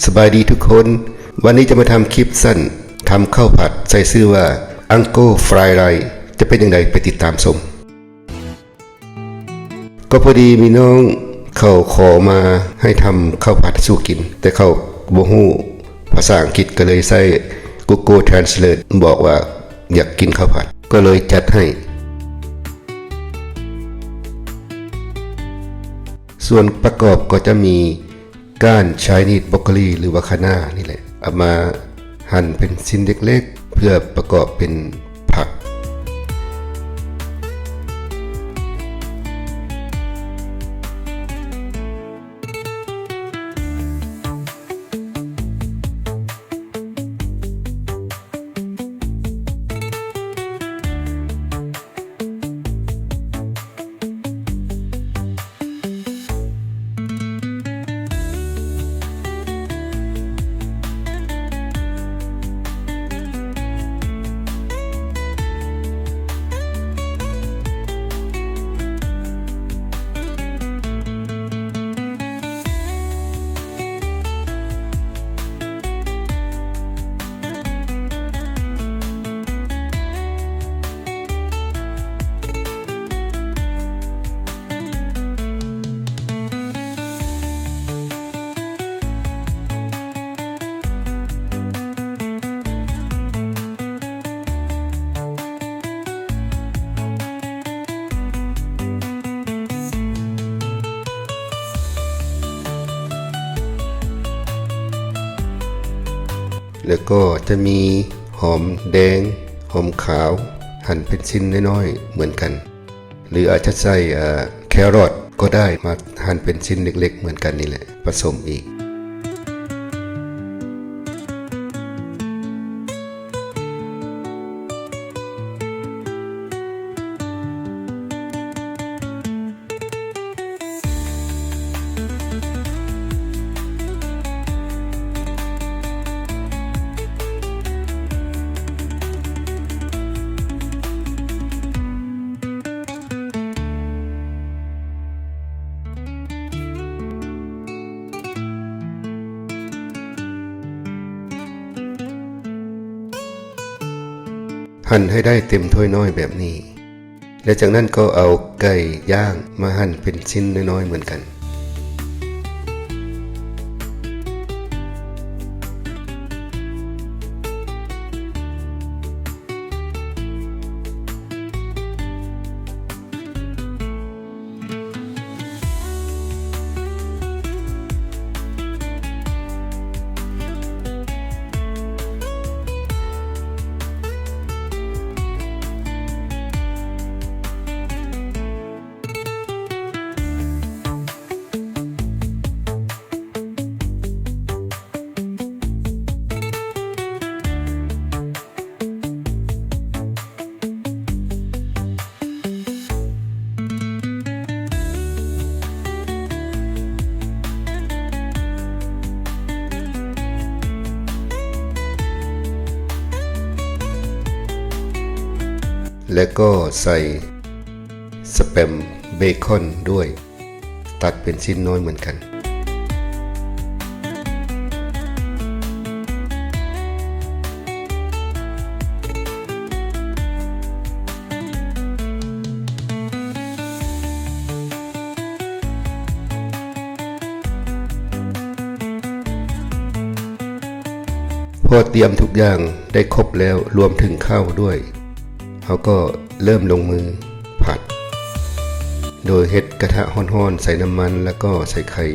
สบายดีทุกคนวันนี้จะมาทำคลิปสั้นทำข้าวผัดใส่ชื่อว่าอังโก้ฟรายไรจะเป็นยังไงไปติดตามชมก็พอดีมีน้องเขาขอมาให้ทำข้าวผัดสู้กินแต่เขาบ่ฮู้ภาษาอังกฤษก็เลยใช้ Google Translate บอกว่าอยากกินข้าวผัดก็เลยจัดให้ส่วนประกอบก็จะมีก้านชายนีดบรอกโคลีหรือว่าคะน้านี่แหละเอามาหั่นเป็นชิ้นเล็กๆเพื่อประกอบเป็นผักแล้วก็จะมีหอมแดงหอมขาวหั่นเป็นชิ้นน้อยๆเหมือนกันหรืออาจจะใส่แครอทก็ได้มาหั่นเป็นชิ้นเล็กๆเหมือนกันนี่แหละผสมอีกหั่นให้ได้เต็มถ้วยน้อยแบบนี้และจากนั้นก็เอาไก่ย่างมาหั่นเป็นชิ้นน้อยๆเหมือนกันแล้วก็ใส่สแปมเบคอนด้วยตัดเป็นชิ้นน้อยเหมือนกันพอเตรียมทุกอย่างได้ครบแล้วรวมถึงข้าวด้วยเขาก็เริ่มลงมือผัดโดยเฮ็ดกระทะร้อนๆใส่น้ำมันแล้วก็ใส่ไข่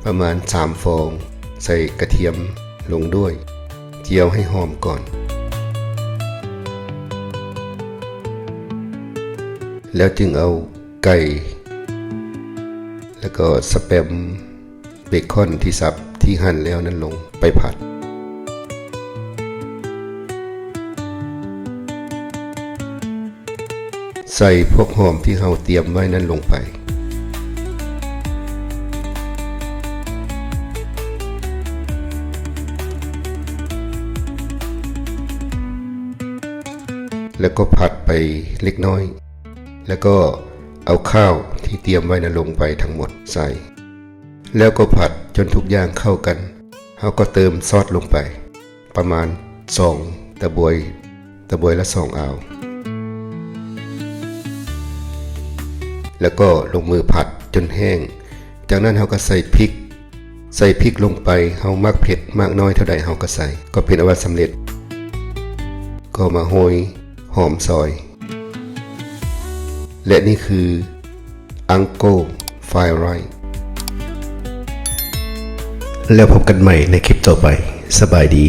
ประมาณ3 ฟองใส่กระเทียมลงด้วยเจียวให้หอมก่อนแล้วจึงเอาไก่แล้วก็สแปมเบคอนที่สับที่หั่นแล้วนั้นลงไปผัดใส่พวกหอมที่เราเตรียมไว้นั้นลงไปแล้วก็ผัดไปเล็กน้อยแล้วก็เอาข้าวที่เตรียมไว้นั้นลงไปทั้งหมดใส่แล้วก็ผัดจนทุกอย่างเข้ากัน เราก็เติมซอสลงไปประมาณ2ตะบวยละ2อาวแล้วก็ลงมือผัดจนแห้งจากนั้นเราก็ใส่พริกลงไปเรามักเผ็ดมากน้อยเท่าใดเราก็ใส่ก็เป็นอันว่าสำเร็จก็มาโรยหอมซอยและนี่คืออังโกไฟไรซ์แล้วพบกันใหม่ในคลิปต่อไปสบายดี